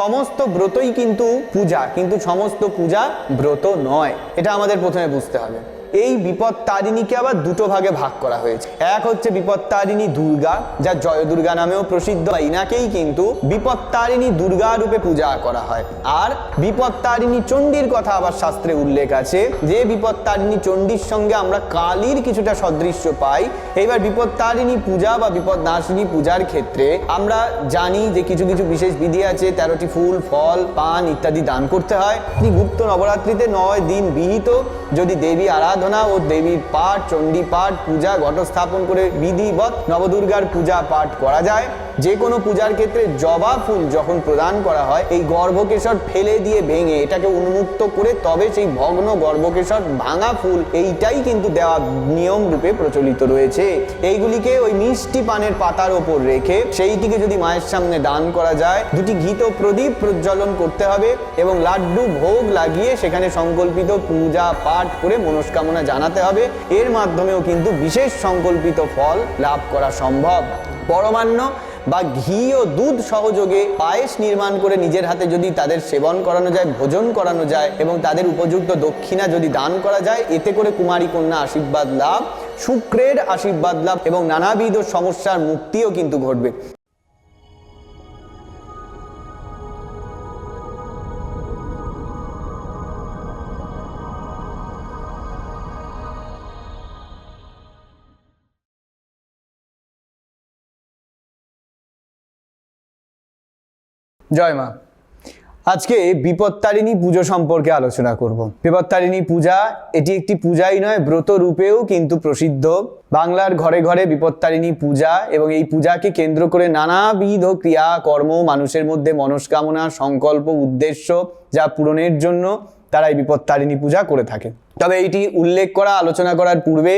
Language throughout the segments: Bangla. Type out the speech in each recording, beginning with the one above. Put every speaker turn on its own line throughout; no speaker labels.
সমস্ত ব্রতই কিন্তু পূজা, কিন্তু সমস্ত পূজা ব্রত নয়, এটা আমাদের প্রথমে বুঝতে হবে। এই বিপত্তারিণীকে আবার দুটো ভাগে ভাগ করা হয়েছে। এক হচ্ছে বিপত্তারিণী দুর্গা, যা জয় দুর্গা নামেও প্রসিদ্ধ, ইনাকেই কিন্তু বিপত্তারিণী দুর্গা রূপে পূজা করা হয়। আর বিপত্তারিণী চণ্ডীর কথা আবার শাস্ত্রে উল্লেখ আছে, যে বিপত্তারিণী চণ্ডীর সঙ্গে আমরা কালীর কিছুটা সদৃশ্য পাই। এবার বিপত্তারিণী পূজা বা বিপদনাশিনী পূজার ক্ষেত্রে আমরা জানি যে কিছু কিছু বিশেষ বিধি আছে, 13টি ফুল, ফল, পান ইত্যাদি দান করতে হয়। গুপ্ত নবরাত্রিতে 9 দিন বিহিত যদি দেবী আরাধনা ও দেবীর পাঠ, চণ্ডী পাঠ, পূজা, ঘট স্থাপন করে বিধিবৎ নবদুর্গার পূজা পাঠ করা যায়। যে কোনো পূজার ক্ষেত্রে জবা ফুল যখন প্রদান করা হয়, এই গর্ভকেশর ফেলে দিয়ে ভেঙে এটাকে উন্মুক্ত করে তবে সেই ভগ্ন গর্ভকেশর ভাঙা ফুল এইটাই কিন্তু দেওয়া নিয়ম রূপে প্রচলিত রয়েছে। এইগুলিকে ওই মিষ্টি পানের পাতার ওপর রেখে সেইটিকে যদি মায়ের সামনে দান করা যায়, দুটি ঘিত প্রদীপ প্রজ্বলন করতে হবে এবং লাড্ডু ভোগ লাগিয়ে সেখানে সংকল্পিত পূজা পাঠ করে মনস্কামনা জানাতে হবে। এর মাধ্যমেও কিন্তু বিশেষ সংকল্পিত ফল লাভ করা সম্ভব। পরমান্ন বা ঘি ও দুধ সহযোগে পায়েস নির্মাণ করে নিজের হাতে যদি তাদের সেবন করানো যায়, ভোজন করানো যায় এবং তাদের উপযুক্ত দক্ষিণা যদি দান করা যায়, এতে করে কুমারী কন্যা আশীর্বাদ লাভ, শুক্রের আশীর্বাদ লাভ এবং নানাবিধ সমস্যার মুক্তিও কিন্তু ঘটবে। জয় মা। আজকে বিপত্তারিণী পুজো সম্পর্কে আলোচনা করব। বিপত্তারিণী পূজা এটি একটি পূজাই নয়, ব্রত রূপেও কিন্তু প্রসিদ্ধ। বাংলার ঘরে ঘরে বিপত্তারিণী পূজা এবং এই পূজাকে কেন্দ্র করে নানাবিধ ক্রিয়া কর্ম, মানুষের মধ্যে মনস্কামনা, সংকল্প, উদ্দেশ্য যা পূরণের জন্য তারা এই বিপত্তারিণী পূজা করে থাকে। তবে এইটি উল্লেখ করা, আলোচনা করার পূর্বে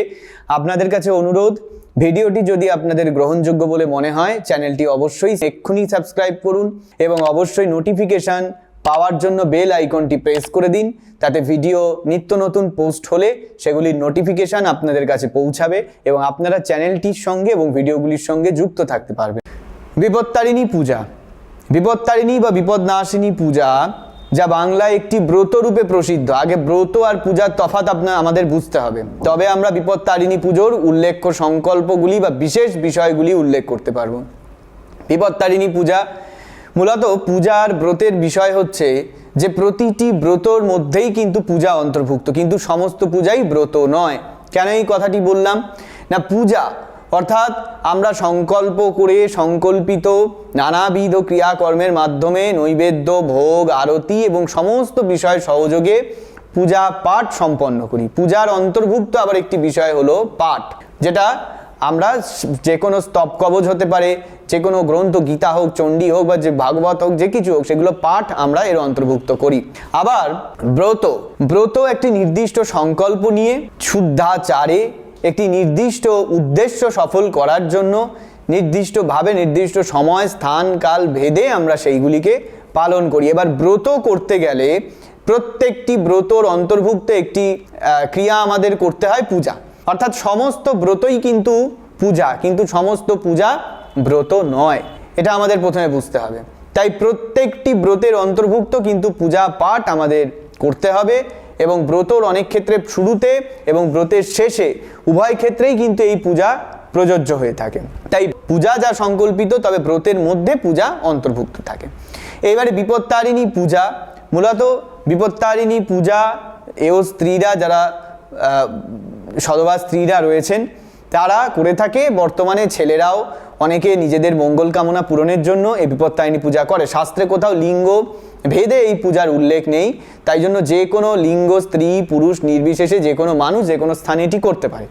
আপনাদের কাছে অনুরোধ, ভিডিওটি যদি আপনাদের গ্রহণযোগ্য বলে মনে হয় চ্যানেলটি অবশ্যই এক্ষুনি সাবস্ক্রাইব করুন এবং অবশ্যই নোটিফিকেশান পাওয়ার জন্য বেল আইকনটি প্রেস করে দিন। তাতে ভিডিও নিত্য নতুন পোস্ট হলে সেগুলির নোটিফিকেশান আপনাদের কাছে পৌঁছাবে এবং আপনারা চ্যানেলটির সঙ্গে এবং ভিডিওগুলির সঙ্গে যুক্ত থাকতে পারবেন। বিপত্তারিণী পূজা, বিপত্তারিণী বা বিপদনাশিনী পূজা যা বাংলায় একটি ব্রত রূপে প্রসিদ্ধ। আগে ব্রত আর পূজার তফাৎ আমাদের বুঝতে হবে, তবে আমরা বিপত্তারিণী পুজোর উল্লেখ্য সংকল্পগুলি বা বিশেষ বিষয়গুলি উল্লেখ করতে পারব। বিপত্তারিণী পূজা মূলত পূজার ব্রতের বিষয় হচ্ছে যে প্রতিটি ব্রতর মধ্যেই কিন্তু পূজা অন্তর্ভুক্ত, কিন্তু সমস্ত পূজাই ব্রত নয়। কেন এই কথাটি বললাম না, পূজা অর্থাৎ আমরা সংকল্প করে সংকল্পিত নানাবিধ ক্রিয়াকর্মের মাধ্যমে নৈবেদ্য, ভোগ, আরতি এবং সমস্ত বিষয় সহযোগে পূজা পাঠ সম্পন্ন করি। পূজার অন্তর্ভুক্ত আবার একটি বিষয় হলো পাঠ, যেটা আমরা যে কোনো স্তব কবচ হতে পারে, যে কোনো গ্রন্থ, গীতা হোক, চণ্ডী হোক বা যে ভাগবত হোক, যে কিছু হোক, সেগুলো পাঠ আমরা এর অন্তর্ভুক্ত করি। আবার ব্রত, ব্রত একটি নির্দিষ্ট সংকল্প নিয়ে শুদ্ধাচারে একটি নির্দিষ্ট উদ্দেশ্য সফল করার জন্য নির্দিষ্টভাবে নির্দিষ্ট সময়, স্থান, কাল ভেদে আমরা সেইগুলিকে পালন করি। এবার ব্রত করতে গেলে প্রত্যেকটি ব্রতর অন্তর্ভুক্ত একটি ক্রিয়া আমাদের করতে হয়, পূজা। অর্থাৎ সমস্ত ব্রতই কিন্তু পূজা, কিন্তু সমস্ত পূজা ব্রত নয়, এটা আমাদের প্রথমে বুঝতে হবে। তাই প্রত্যেকটি ব্রতের অন্তর্ভুক্ত কিন্তু পূজা পাঠ আমাদের করতে হবে এবং ব্রতর অনেক ক্ষেত্রে শুরুতে এবং ব্রতের শেষে উভয় ক্ষেত্রেই কিন্তু এই পূজা প্রযোজ্য হয়ে থাকে। তাই পূজা যা সংকল্পিত, তবে ব্রতের মধ্যে পূজা অন্তর্ভুক্ত থাকে। এবারে বিপত্তারিণী পূজা, মূলত বিপত্তারিণী পূজা এও স্ত্রীরা, যারা সধবা স্ত্রীরা রয়েছেন তারা করে থাকে। বর্তমানে ছেলেরাও অনেকে নিজেদের মঙ্গল কামনা পূরণের জন্য এই বিপত্তারিণী পূজা করে। শাস্ত্রে কোথাও লিঙ্গ ভেদে এই পূজার উল্লেখ নেই, তাই জন্য যে কোনো লিঙ্গ, স্ত্রী পুরুষ নির্বিশেষে যে কোনো মানুষ যে কোনো স্থানে এটি করতে পারে।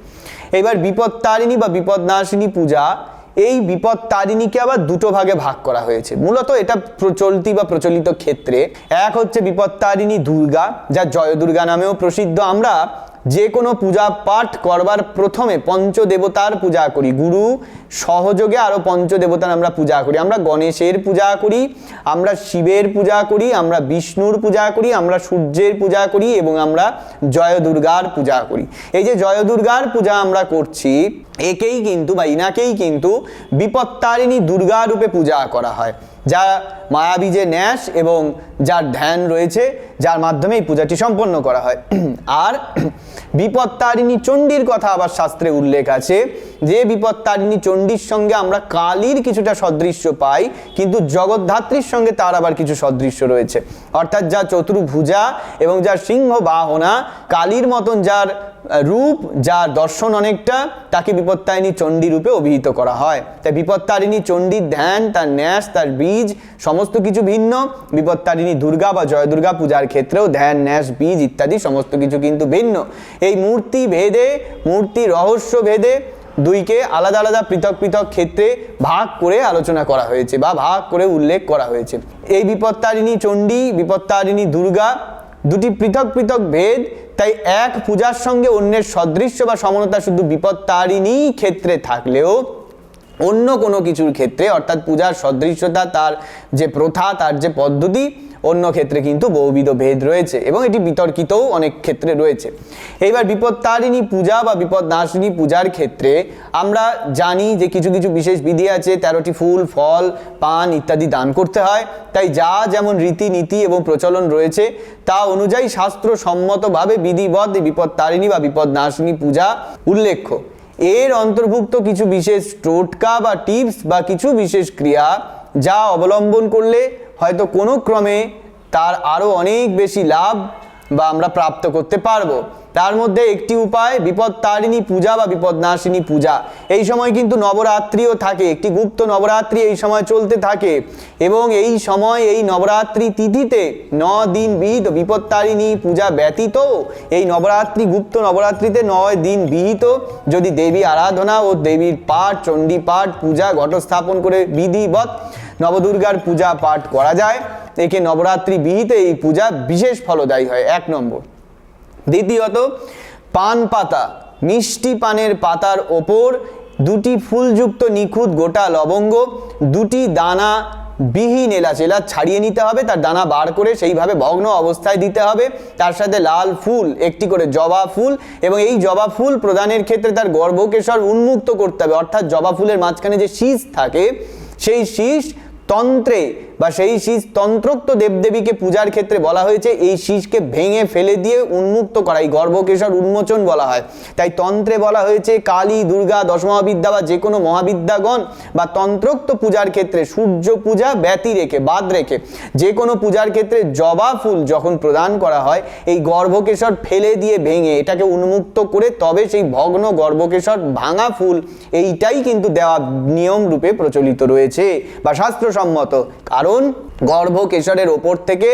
এবার বিপত্তারিণী বা বিপদনাশিনী পূজা, এই বিপত্তারিণীকে আবার দুটো ভাগে ভাগ করা হয়েছে। মূলত এটা চলতি বা প্রচলিত ক্ষেত্রে এক হচ্ছে বিপত্তারিণী দুর্গা, যা জয় দুর্গা নামেও প্রসিদ্ধ। আমরা যে কোনো পূজা পাঠ করবার প্রথমে পঞ্চদেবতার পূজা করি, গুরু সহযোগে আরও পঞ্চদেবতার আমরা পূজা করি। আমরা গণেশের পূজা করি, আমরা শিবের পূজা করি, আমরা বিষ্ণুর পূজা করি, আমরা সূর্যের পূজা করি এবং আমরা জয় দুর্গার পূজা করি। এই যে জয় দুর্গার পূজা আমরা করছি, একেই কিন্তু বা ইনাকেই কিন্তু বিপত্তারিণী দুর্গা রূপে পূজা করা হয়। যা মায়াবী যে ন্যাস এবং যার ধ্যান রয়েছে, যার মাধ্যমে এই পূজাটি সম্পন্ন করা হয়। আর বিপত্তারিণী চণ্ডীর কথা আবার শাস্ত্রে উল্লেখ আছে যে বিপত্তারিণী চণ্ডীর সঙ্গে আমরা কালীর কিছুটা সদৃশ্য পাই, কিন্তু জগদ্ধাত্রীর সঙ্গে তার আবার কিছু সদৃশ্য রয়েছে। অর্থাৎ যা চতুর্ভুজা এবং যার সিংহ বাহনা, কালীর মতন যার রূপ, যার দর্শন অনেকটা, তাকে বিপত্তারিণী চণ্ডী রূপে অভিহিত করা হয়। তাই বিপত্তারিণী চণ্ডীর ধ্যান, তার ন্যাস, তার বীজ সমস্ত কিছু ভিন্ন। বিপত্তারিণী দুর্গা বা জয় দুর্গা পূজার ক্ষেত্রেও ধ্যান, ন্যাস, বীজ ইত্যাদি সমস্ত কিছু কিন্তু ভিন্ন। এই মূর্তি ভেদে, মূর্তি রহস্য ভেদে দুইকে আলাদা আলাদা পৃথক পৃথক ক্ষেত্রে ভাগ করে আলোচনা করা হয়েছে বা ভাগ করে উল্লেখ করা হয়েছে। এই বিপত্তারিণী চণ্ডী, বিপত্তারিণী দুর্গা দুটি পৃথক পৃথক ভেদ। তাই এক পূজার সঙ্গে অন্যের সদৃশ্য বা সমানতা শুধু বিপত্তারিণী ক্ষেত্রে থাকলেও অন্য কোনো কিছুর ক্ষেত্রে, অর্থাৎ পূজার সদৃশ্যতা, তার যে প্রথা, তার যে পদ্ধতি, অন্য ক্ষেত্রে কিন্তু বহুবিধ ভেদ রয়েছে এবং এটি বিতর্কিতও অনেক ক্ষেত্রে রয়েছে। এইবার বিপত্তারিণী পূজা বা বিপদনাশিনী পূজার ক্ষেত্রে আমরা জানি যে কিছু কিছু বিশেষ বিধি আছে। 13টি ফুল, ফল, পান ইত্যাদি দান করতে হয়। তাই যা যেমন রীতিনীতি এবং প্রচলন রয়েছে তা অনুযায়ী শাস্ত্রসম্মতভাবে বিধিবদ্ধ বিপত্তারিণী বা বিপদনাশিনী পূজা উল্লেখ্য। এর অন্তর্ভুক্ত কিছু বিশেষ টোটকা বা টিপস বা কিছু বিশেষ ক্রিয়া যা অবলম্বন করলে হয়তো কোনো ক্রমে তার আরও অনেক বেশি লাভ বা আমরা প্রাপ্ত করতে পারবো। তার মধ্যে একটি উপায় বিপত্তারিণী পূজা বা বিপদনাশিনী পূজা। এই সময় কিন্তু নবরাত্রিও থাকে, একটি গুপ্ত নবরাত্রি এই সময় চলতে থাকে এবং এই সময় এই নবরাত্রি তিথিতে 9 দিন বিহিত বিপত্তারিণী পূজা ব্যতীত এই নবরাত্রি, গুপ্ত নবরাত্রিতে 9 দিন বিহিত যদি দেবী আরাধনা ও দেবীর পাঠ, চণ্ডী পাঠ, পূজা, ঘটস্থাপন করে বিধিবৎ নবদুর্গার পূজা পাঠ করা যায়, একে নবরাত্রি বিহিতে এই পূজা বিশেষ ফলদায়ী হয়। 1 নম্বর। দ্বিতীয়ত, পান পাতা, মিষ্টি পানের পাতার ওপর 2টি ফুলযুক্ত নিখুঁত গোটা লবঙ্গ, 2টি দানা বিহীন এলাচ, এলাচ ছাড়িয়ে নিতে হবে, তার দানা বার করে সেইভাবে ভগ্ন অবস্থায় দিতে হবে। তার সাথে লাল ফুল, একটি করে জবা ফুল, এবং এই জবা ফুল প্রদানের ক্ষেত্রে তার গর্ভকেশর উন্মুক্ত করতে হবে। অর্থাৎ জবা ফুলের মাঝখানে যে শীষ থাকে সেই শীষ তন্ত্রে বা সেই শীষ তন্ত্রোক্ত দেবদেবীকে পূজার ক্ষেত্রে বলা হয়েছে এই শীষকে ভেঙে ফেলে দিয়ে উন্মুক্ত করা, এই গর্ভকেশর উন্মোচন বলা হয়। তাই তন্ত্রে বলা হয়েছে কালী, দুর্গা, দশমহাবিদ্যা বা যে কোনো মহাবিদ্যাগণ বা তন্ত্রোক্ত পূজার ক্ষেত্রে সূর্য পূজা ব্যতি রেখে, বাদ রেখে যে কোনো পূজার ক্ষেত্রে জবা ফুল যখন প্রদান করা হয় এই গর্ভকেশর ফেলে দিয়ে ভেঙে এটাকে উন্মুক্ত করে তবে সেই ভগ্ন গর্ভকেশর ভাঙা ফুল এইটাই কিন্তু দেওয়া নিয়ম রূপে প্রচলিত রয়েছে বা শাস্ত্রসম্মত। কারণ গর্ভকেশরের ওপর থেকে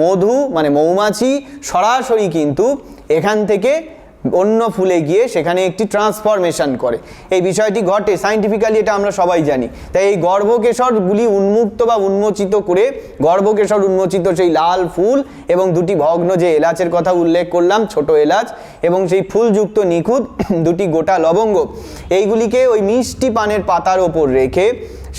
মধু মানে মৌমাছি সরাসরি কিন্তু এখান থেকে অন্য ফুলে গিয়ে সেখানে একটি ট্রান্সফরমেশন করে, এই বিষয়টি ঘটে সাইন্টিফিক্যালি, এটা আমরা সবাই জানি। তাই এই গর্ভকেশরগুলি উন্মুক্ত বা উন্মোচিত করে গর্ভকেশর উন্মোচিত সেই লাল ফুল এবং 2টি ভগ্ন যে এলাচের কথা উল্লেখ করলাম, ছোট এলাচ, এবং সেই ফুলযুক্ত নিখুঁত 2টি গোটা লবঙ্গ, এইগুলিকে ওই মিষ্টি পানের পাতার ওপর রেখে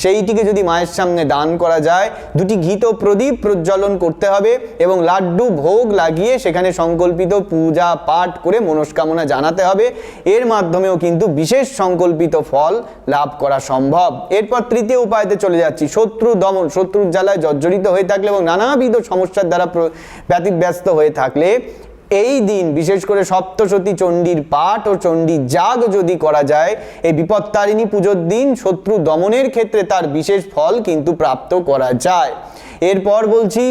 সেইটিকে যদি মায়ের সামনে দান করা যায়, 2টি ঘিত প্রদীপ প্রজ্বলন করতে হবে এবং লাড্ডু ভোগ লাগিয়ে সেখানে সংকল্পিত পূজা পাঠ করে মনস্কামনা জানাতে হবে। এর মাধ্যমেও কিন্তু বিশেষ সংকল্পিত ফল লাভ করা সম্ভব। এরপর তৃতীয় উপায়তে চলে যাচ্ছি, শত্রু দমন। শত্রুর জ্বালায় জর্জরিত হয়ে থাকলে এবং নানাবিধ সমস্যার দ্বারা ব্যতিব্যস্ত হয়ে থাকলে এই দিন বিশেষ করে সপ্তশতী চণ্ডীর পাঠ ও চণ্ডী যাগ যদি করা যায়, এই বিপত্তারিণী পুজোর দিন শত্রু দমনের ক্ষেত্রে তার বিশেষ ফল কিন্তু প্রাপ্ত করা যায়। এরপর বলছি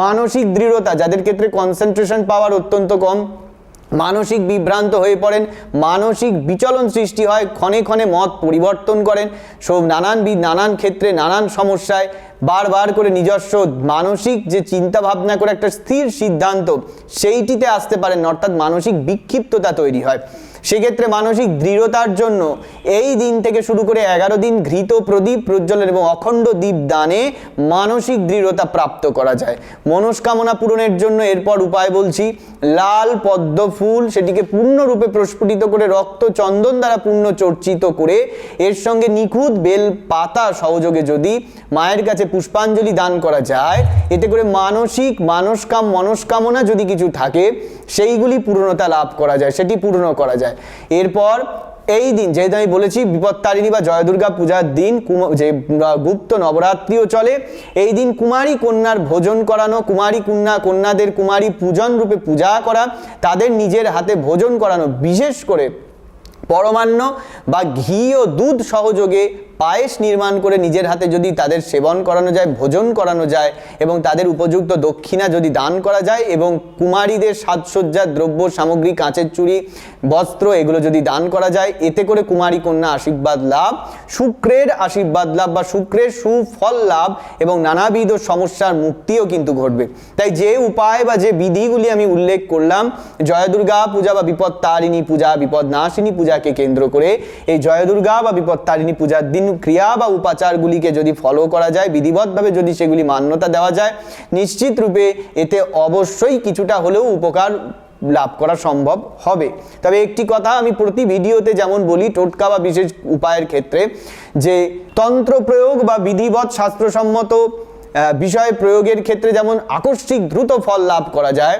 মানসিক দৃঢ়তা, যাদের ক্ষেত্রে কনসেন্ট্রেশন পাওয়ার অত্যন্ত কম, মানসিক বিভ্রান্ত হয়ে পড়েন, মানসিক বিচলন সৃষ্টি হয়, ক্ষণে ক্ষণে মত পরিবর্তন করেন, সব নানান ক্ষেত্রে নানান সমস্যায় বারবার করে নিজস্ব মানসিক যে চিন্তা ভাবনা করে একটা স্থির সিদ্ধান্ত সেইটিতে আসতে পারেন, অর্থাৎ মানসিক বিক্ষিপ্ততা তৈরি হয়। সেক্ষেত্রে মানসিক দৃঢ়তার জন্য এই দিন থেকে শুরু করে 11 দিন ঘৃত প্রদীপ প্রজ্বলন এবং অখণ্ড দীপ দানে মানসিক দৃঢ়তা প্রাপ্ত করা যায়। মনস্কামনা পূরণের জন্য এরপর উপায় বলছি, লাল পদ্ম ফুল সেটিকে পূর্ণরূপে প্রস্ফুটিত করে রক্ত চন্দন দ্বারা পূর্ণ চর্চিত করে এর সঙ্গে নিখুঁত বেল পাতা সহযোগে যদি মায়ের কাছে পুষ্পাঞ্জলি দান করা যায়, এতে করে মানসিক মনস্কামনা যদি কিছু থাকে সেইগুলি পূর্ণতা লাভ করা যায়, সেটি পূর্ণ করা যায়। এরপর এই দিন যেহেতু আমি বলেছি বিপত্তারিণী বা জয় দুর্গা পূজার দিন যে গুপ্ত নবরাত্রিও চলে, এই দিন কুমারী কন্যার ভোজন করানো, কুমারী কন্যাদের কুমারী পূজন রূপে পূজা করা, তাদের নিজের হাতে ভোজন করানো, বিশেষ করে পরমান্ন বা ঘি ও দুধ সহযোগে পায়েস নির্মাণ করে নিজের হাতে যদি তাদের সেবন করানো যায়, ভোজন করানো যায় এবং তাদের উপযুক্ত দক্ষিণা যদি দান করা যায় এবং কুমারীদের সাজসজ্জার দ্রব্য সামগ্রী, কাঁচের চুড়ি, বস্ত্র এগুলো যদি দান করা যায়, এতে করে কুমারী কন্যা আশীর্বাদ লাভ, শুক্রের আশীর্বাদ লাভ বা শুক্রের সুফল লাভ এবং নানাবিধ সমস্যার মুক্তিও কিন্তু ঘটবে। তাই যে উপায় বা যে বিধিগুলি আমি উল্লেখ করলাম, জয় দুর্গা পূজা বা বিপত্তারিণী পূজা, বিপদনাশিনী পূজাকে কেন্দ্র করে এই জয় দুর্গা বা বিপত্তারিণী পূজার দিন ক্রিয়া বা উপাচারগুলিকে যদি ফলো করা যায়, বিধিবদ্ধভাবে যদি সেগুলি মান্যতা দেওয়া যায়, নিশ্চিত রূপে এতে অবশ্যই কিছুটা হলেও উপকার লাভ করা সম্ভব হবে। তবে একটি কথা আমি প্রতি ভিডিওতে যেমন বলি, টোটকা বা বিশেষ উপায়ের ক্ষেত্রে, যে তন্ত্র প্রয়োগ বা বিধিবৎ শাস্ত্রসম্মত বিষয় প্রয়োগের ক্ষেত্রে যেমন আকস্মিক দ্রুত ফল লাভ করা যায়,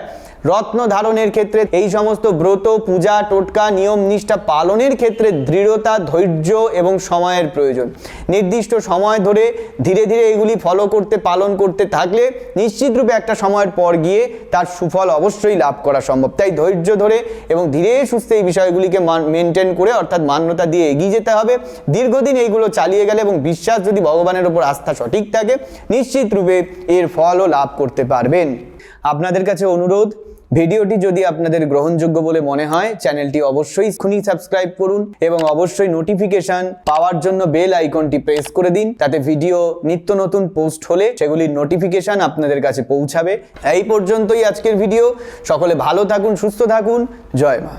রত্ন ধারণের ক্ষেত্রে এই সমস্ত ব্রত, পূজা, টোটকা, নিয়ম নিষ্ঠা পালনের ক্ষেত্রে দৃঢ়তা, ধৈর্য এবং সময়ের প্রয়োজন। নির্দিষ্ট সময় ধরে ধীরে ধীরে এগুলি ফলো করতে, পালন করতে থাকলে নিশ্চিতরূপে একটা সময়ের পর গিয়ে তার সুফল অবশ্যই লাভ করা সম্ভব। তাই ধৈর্য ধরে এবং ধীরে সুস্থে এই বিষয়গুলিকে মেনটেন করে, অর্থাৎ মান্যতা দিয়ে এগিয়ে যেতে হবে। দীর্ঘদিন এইগুলো চালিয়ে গেলে এবং বিশ্বাস যদি ভগবানের ওপর আস্থা সঠিক থাকে, নিশ্চিতরূপে এর ফলও লাভ করতে পারবেন। আপনাদের কাছে অনুরোধ, ভিডিওটি যদি আপনাদের গ্রহণযোগ্য বলে মনে হয়, চ্যানেলটি অবশ্যই এক্ষুনি সাবস্ক্রাইব করুন এবং অবশ্যই নোটিফিকেশন পাওয়ার জন্য বেল আইকনটি প্রেস করে দিন। তাতে ভিডিও নিত্য নতুন পোস্ট হলে সেগুলির নোটিফিকেশন আপনাদের কাছে পৌঁছাবে। এই পর্যন্তই আজকের ভিডিও। সকলে ভালো থাকুন, সুস্থ থাকুন। জয় মা।